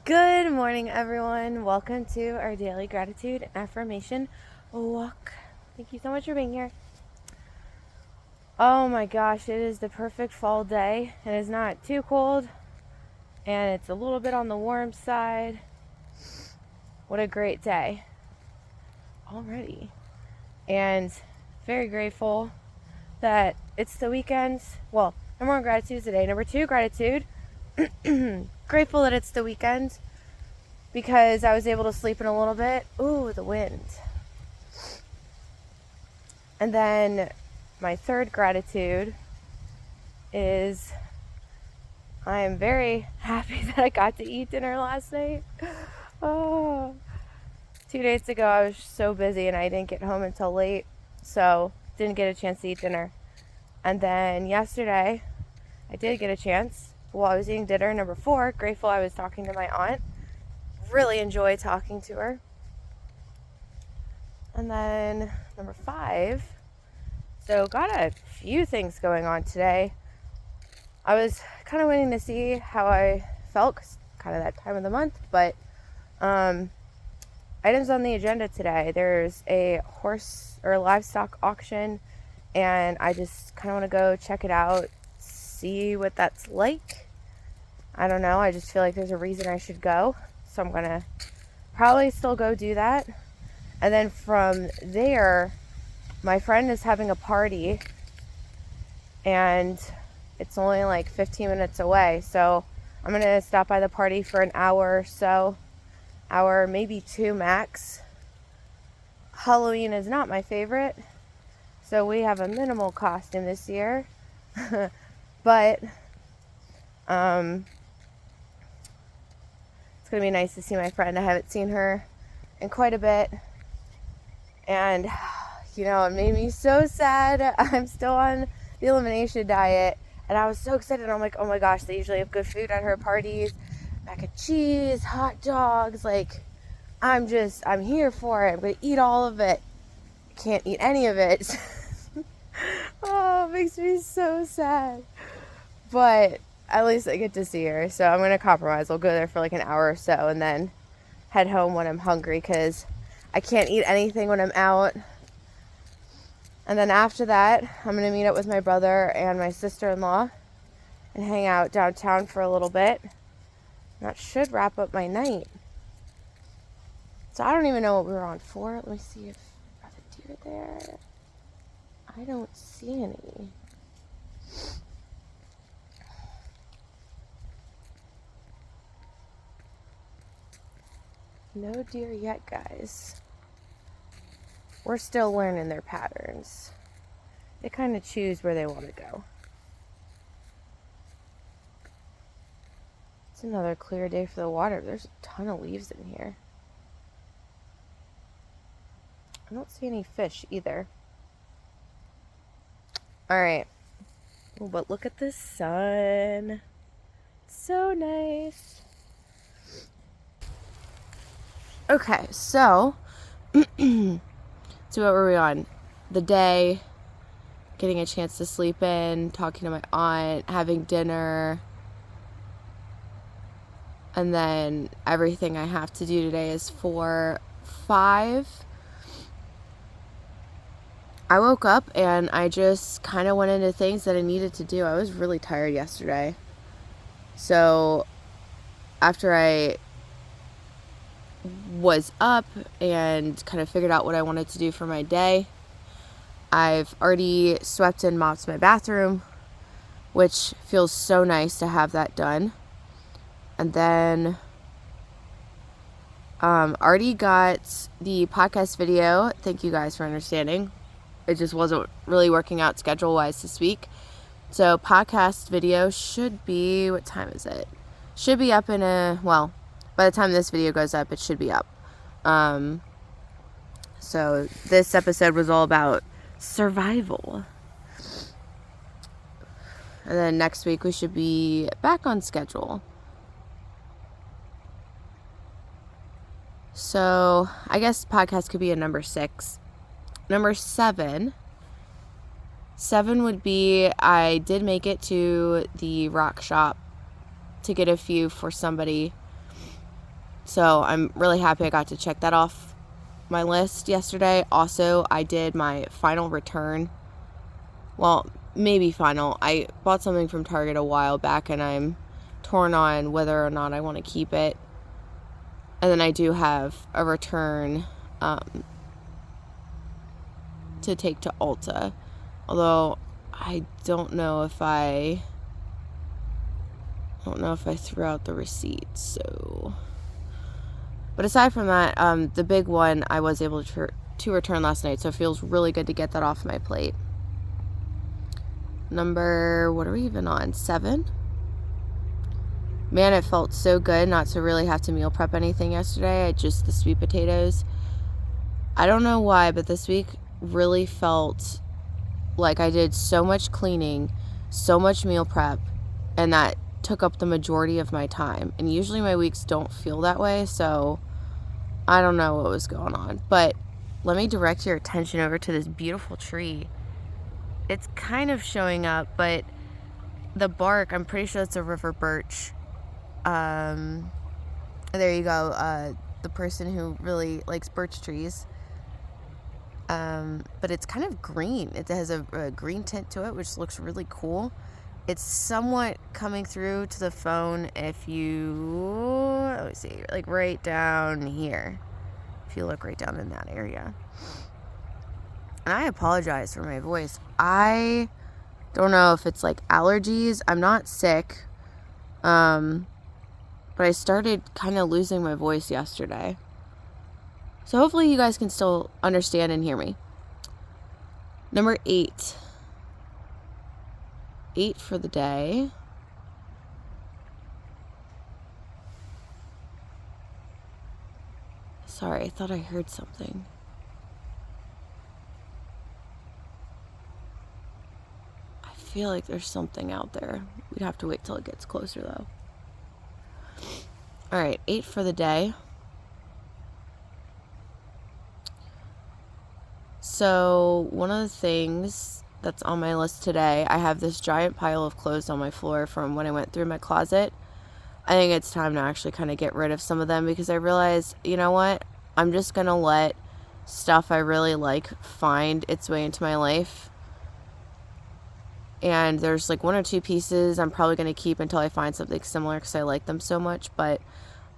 Good morning, everyone. Welcome to our daily gratitude and affirmation walk. Thank you so much for being here. Oh my gosh, it is the perfect fall day. It is not too cold, and it's a little bit on the warm side. What a great day already. And very grateful that it's the weekend. Well, number one, gratitude today. Number two, gratitude. Grateful that it's the weekend because I was able to sleep in a little bit. Ooh, the wind. And then my third gratitude is I am very happy that I got to eat dinner last night. Oh, 2 days ago I was so busy and I didn't get home until late, so didn't get a chance to eat dinner. And then yesterday I did get a chance while I was eating dinner. Number four, grateful I was talking to my aunt. Really enjoyed talking to her. And then number five, so got a few things going on today. I was kind of waiting to see how I felt, 'cause kind of that time of the month, but items on the agenda today. There's a horse or livestock auction, and I just kind of want to go check it out, see what that's like. I don't know, I just feel like there's a reason I should go, so I'm gonna probably still go do that. And then from there, my friend is having a party, and it's only like 15 minutes away, so I'm gonna stop by the party for an hour or so. Hour, maybe two max. Halloween is not my favorite, so we have a minimal costume this year. But it's gonna be nice to see my friend. I haven't seen her in quite a bit, and it made me so sad. I'm still on the elimination diet, and I was so excited. I'm like, oh my gosh, they usually have good food at her parties, mac and cheese, hot dogs. Like, I'm here for it. I'm gonna eat all of it. Can't eat any of it. Oh, it makes me so sad. But at least I get to see her, so I'm gonna compromise. I'll go there for like an hour or so and then head home when I'm hungry, because I can't eat anything when I'm out. And then after that, I'm gonna meet up with my brother and my sister-in-law and hang out downtown for a little bit. That should wrap up my night. So I don't even know what we were on for. Let me see if are the deer there. I don't see any. No deer yet, guys. We're still learning their patterns. They kind of choose where they want to go. It's another clear day for the water. There's a ton of leaves in here. I don't see any fish either. Alright. Oh, but look at the sun. So nice. Okay, so what were we on? The day, getting a chance to sleep in, talking to my aunt, having dinner, and then everything I have to do today is 4-5. I woke up and I just kind of went into things that I needed to do. I was really tired yesterday. So after I was up and kind of figured out what I wanted to do for my day, I've already swept and mopped my bathroom, which feels so nice to have that done. And then already got the podcast video. Thank you guys for understanding. It just wasn't really working out schedule-wise this week. So podcast video should be, what time is it? Should be up by the time this video goes up, it should be up. So this episode was all about survival. And then next week we should be back on schedule. So I guess podcast could be a number 6. Number 7 would be, I did make it to the rock shop to get a few for somebody. So I'm really happy I got to check that off my list yesterday. Also, I did my final return. Well, maybe final. I bought something from Target a while back, and I'm torn on whether or not I want to keep it. And then I do have a return to take to Ulta. Although I don't know if I threw out the receipts. So, but aside from that, the big one I was able to return last night, so it feels really good to get that off my plate. Number, what are we even on? 7? Man, it felt so good not to really have to meal prep anything yesterday. Just the sweet potatoes. I don't know why, but this week really felt like I did so much cleaning, so much meal prep, and that took up the majority of my time. And usually my weeks don't feel that way, so I don't know what was going on. But let me direct your attention over to this beautiful tree. It's kind of showing up, but the bark, I'm pretty sure it's a river birch. There you go. The person who really likes birch trees. But it's kind of green. It has a green tint to it, which looks really cool. It's somewhat coming through to the phone if you, let me see, like right down here. If you look right down in that area. And I apologize for my voice. I don't know if it's like allergies. I'm not sick. But I started kind of losing my voice yesterday. So hopefully you guys can still understand and hear me. Number 8. 8 for the day. Sorry, I thought I heard something. I feel like there's something out there. We'd have to wait till it gets closer though. All right, 8 for the day. So one of the things that's on my list today, I have this giant pile of clothes on my floor from when I went through my closet. I think it's time to actually kind of get rid of some of them because I realized, you know what? I'm just going to let stuff I really like find its way into my life. And there's like 1 or 2 pieces I'm probably going to keep until I find something similar because I like them so much. But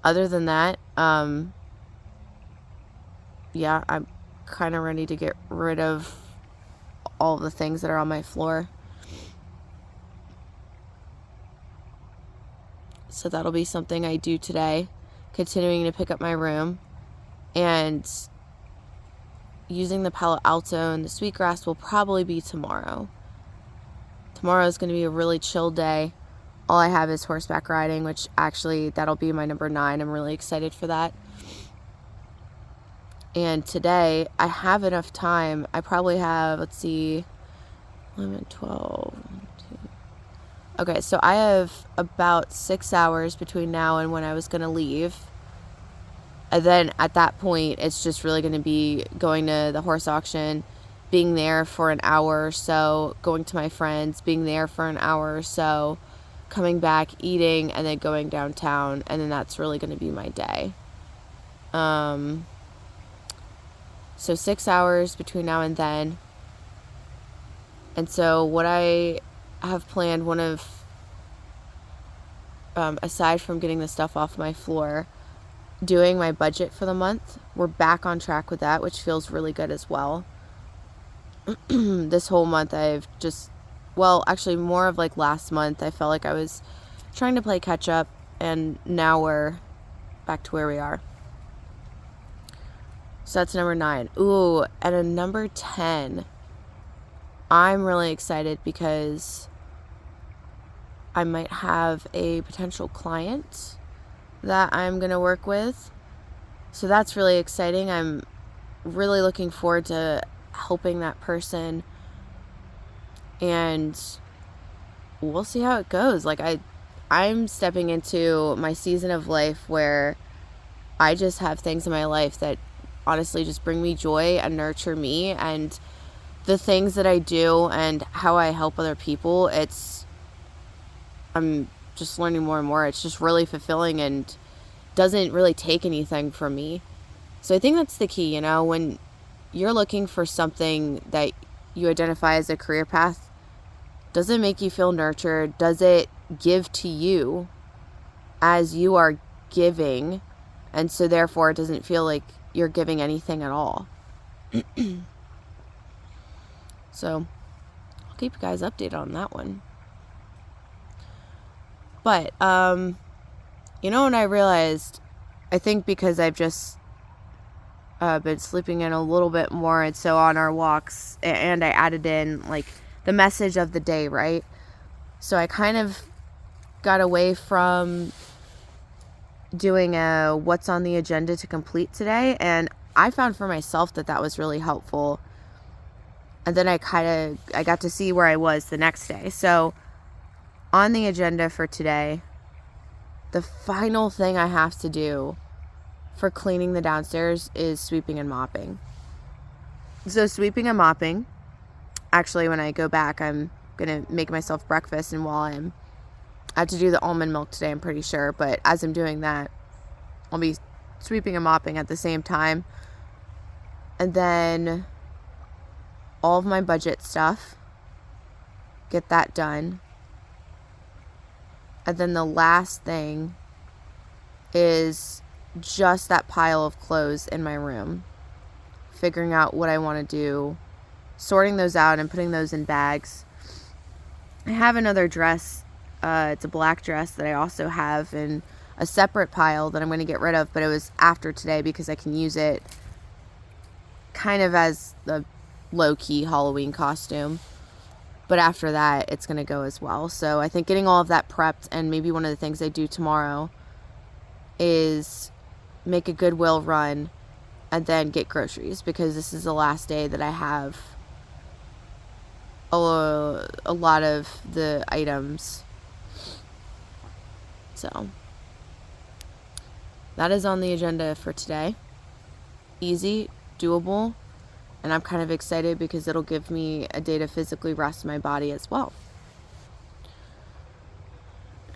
other than that, yeah, I'm kind of ready to get rid of all the things that are on my floor. So that'll be something I do today, continuing to pick up my room. And using the Palo Alto and the sweetgrass will probably be tomorrow. Tomorrow is going to be a really chill day. All I have is horseback riding, which actually that'll be my number 9. I'm really excited for that. And today I have enough time. I probably have, let's see, 11, 12, 1, 2. Okay, so I have about 6 hours between now and when I was going to leave. And then at that point, it's just really going to be going to the horse auction, being there for an hour or so, going to my friends, being there for an hour or so, coming back, eating, and then going downtown. And then that's really going to be my day. So 6 hours between now and then. And so what I have planned, one of, aside from getting the stuff off my floor, doing my budget for the month. We're back on track with that, which feels really good as well. This whole month I've just, well, actually more of like last month, I felt like I was trying to play catch up, and now we're back to where we are. So that's number 9. Ooh, and a number 10. I'm really excited because I might have a potential client that I'm going to work with. So that's really exciting. I'm really looking forward to helping that person, and we'll see how it goes. Like I'm stepping into my season of life where I just have things in my life that honestly just bring me joy and nurture me, and the things that I do and how I help other people, I'm just learning more and more. It's just really fulfilling and doesn't really take anything from me. So I think that's the key, when you're looking for something that you identify as a career path, does it make you feel nurtured? Does it give to you as you are giving? And so therefore it doesn't feel like you're giving anything at all. So I'll keep you guys updated on that one. But, when I realized, I think because I've just been sleeping in a little bit more, and so on our walks, and I added in, like, the message of the day, right? So I kind of got away from doing a what's on the agenda to complete today, and I found for myself that was really helpful. And then I got to see where I was the next day. So on the agenda for today, the final thing I have to do for cleaning the downstairs is sweeping and mopping. So sweeping and mopping, actually when I go back, I'm going to make myself breakfast, and I have to do the almond milk today, I'm pretty sure, but as I'm doing that, I'll be sweeping and mopping at the same time. And then all of my budget stuff, get that done. And then the last thing is just that pile of clothes in my room. Figuring out what I want to do, sorting those out and putting those in bags. I have another dress. It's a black dress that I also have in a separate pile that I'm going to get rid of, but it was after today because I can use it kind of as the low-key Halloween costume. But after that, it's going to go as well. So I think getting all of that prepped, and maybe one of the things I do tomorrow is make a Goodwill run and then get groceries, because this is the last day that I have a lot of the items. So that is on the agenda for today. Easy, doable. And I'm kind of excited because it'll give me a day to physically rest my body as well.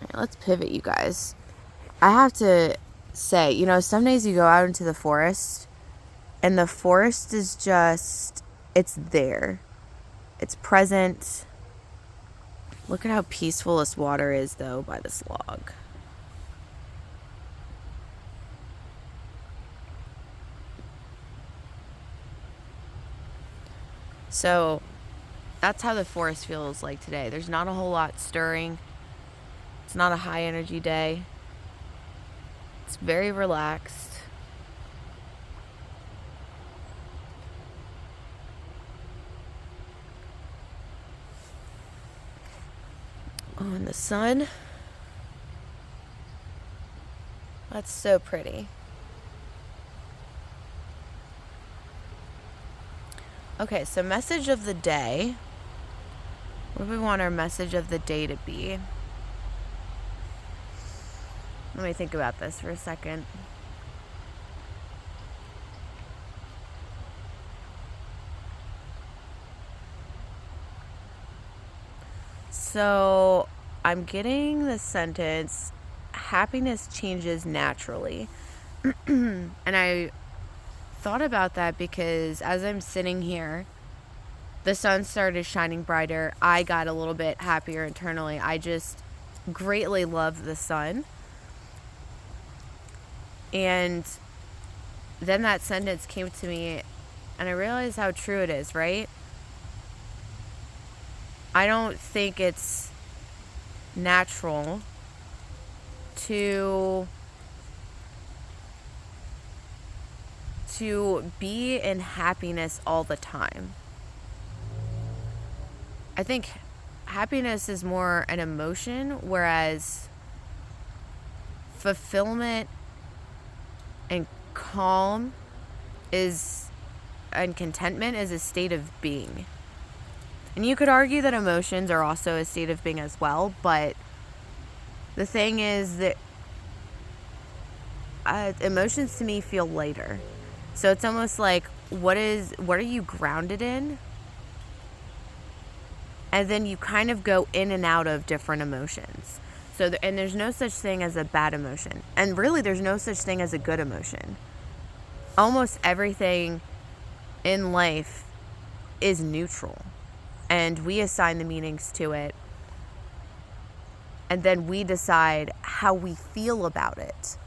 All right, let's pivot, you guys. I have to say, some days you go out into the forest, and the forest is just, it's there. It's present. Look at how peaceful this water is, though, by this log. So that's how the forest feels like today. There's not a whole lot stirring. It's not a high energy day. It's very relaxed. Oh, and the sun. That's so pretty. Okay, so message of the day. What do we want our message of the day to be? Let me think about this for a second. So I'm getting the sentence, happiness changes naturally. And I thought about that because as I'm sitting here, the sun started shining brighter. I got a little bit happier internally. I just greatly love the sun. And then that sentence came to me, and I realized how true it is, right? I don't think it's natural to be in happiness all the time. I think happiness is more an emotion, whereas fulfillment and calm and contentment is a state of being. And you could argue that emotions are also a state of being as well, but the thing is that emotions to me feel lighter. So it's almost like, what are you grounded in? And then you kind of go in and out of different emotions. So, and there's no such thing as a bad emotion. And really, there's no such thing as a good emotion. Almost everything in life is neutral. And we assign the meanings to it. And then we decide how we feel about it.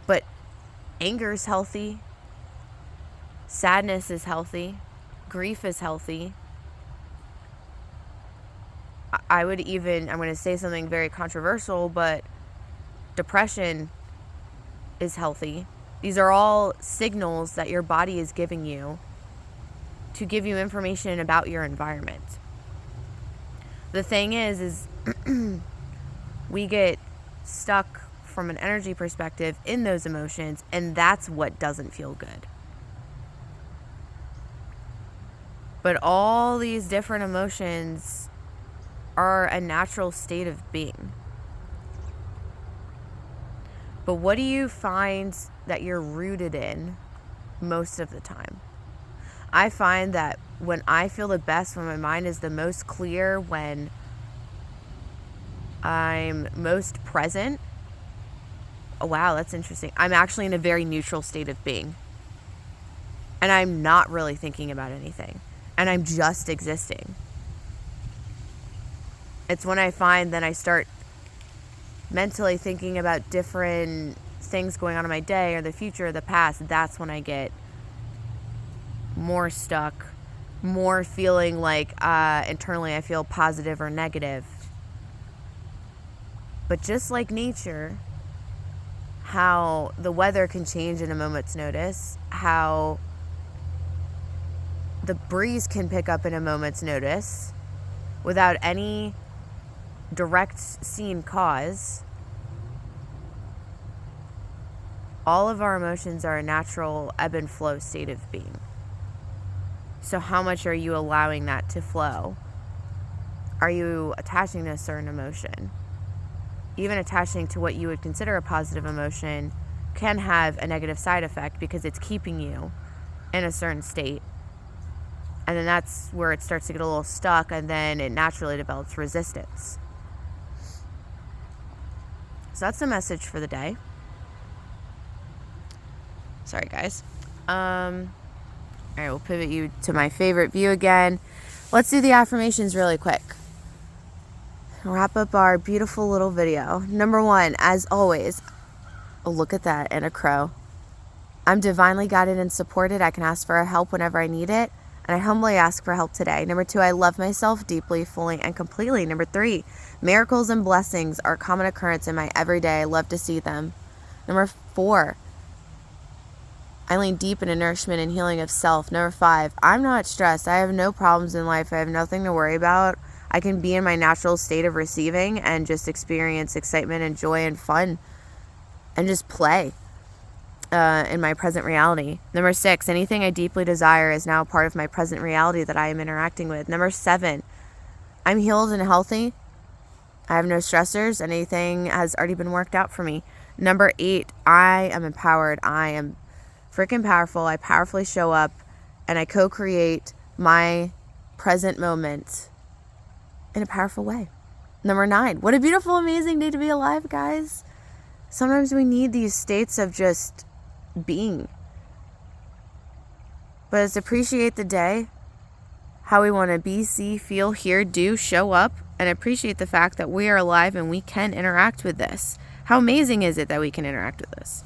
But anger is healthy. Sadness is healthy. Grief is healthy. I'm going to say something very controversial, but depression is healthy. These are all signals that your body is giving you to give you information about your environment. The thing is we get stuck from an energy perspective in those emotions, and that's what doesn't feel good. But all these different emotions are a natural state of being. But what do you find that you're rooted in most of the time? I find that when I feel the best, when my mind is the most clear, when I'm most present, oh wow, that's interesting. I'm actually in a very neutral state of being. And I'm not really thinking about anything. And I'm just existing. It's when I find that I start mentally thinking about different things going on in my day or the future or the past. That's when I get more stuck, more feeling like internally I feel positive or negative. But just like nature, how the weather can change in a moment's notice, how the breeze can pick up in a moment's notice without any direct seen cause. All of our emotions are a natural ebb and flow state of being. So how much are you allowing that to flow? Are you attaching to a certain emotion? Even attaching to what you would consider a positive emotion can have a negative side effect because it's keeping you in a certain state. And then that's where it starts to get a little stuck, and then it naturally develops resistance. So that's the message for the day. Sorry, guys. All right, we'll pivot you to my favorite view again. Let's do the affirmations really quick. Wrap up our beautiful little video. Number 1, as always, oh, look at that, and a crow. I'm divinely guided and supported. I can ask for help whenever I need it, and I humbly ask for help today. Number 2, I love myself deeply, fully, and completely. Number 3, miracles and blessings are a common occurrence in my everyday. I love to see them. Number 4, I lean deep into nourishment and healing of self. Number 5, I'm not stressed. I have no problems in life. I have nothing to worry about. I can be in my natural state of receiving and just experience excitement and joy and fun and just play in my present reality. Number 6, anything I deeply desire is now a part of my present reality that I am interacting with. Number 7, I'm healed and healthy. I have no stressors. Anything has already been worked out for me. Number 8, I am empowered. I am freaking powerful. I powerfully show up and I co-create my present moment in a powerful way. Number 9, what a beautiful, amazing day to be alive, guys. Sometimes we need these states of just being. But let's appreciate the day, how we want to be, see, feel, hear, do, show up, and appreciate the fact that we are alive and we can interact with this. How amazing is it that we can interact with this?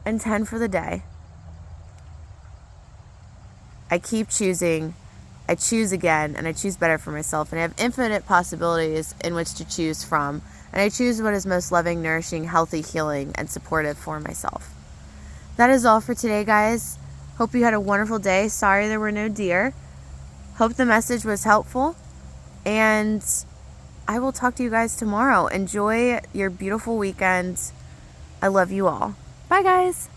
And 10 for the day. I keep choosing. I choose again, and I choose better for myself, and I have infinite possibilities in which to choose from, and I choose what is most loving, nourishing, healthy, healing, and supportive for myself. That is all for today, guys. Hope you had a wonderful day. Sorry there were no deer. Hope the message was helpful, and I will talk to you guys tomorrow. Enjoy your beautiful weekend. I love you all. Bye, guys.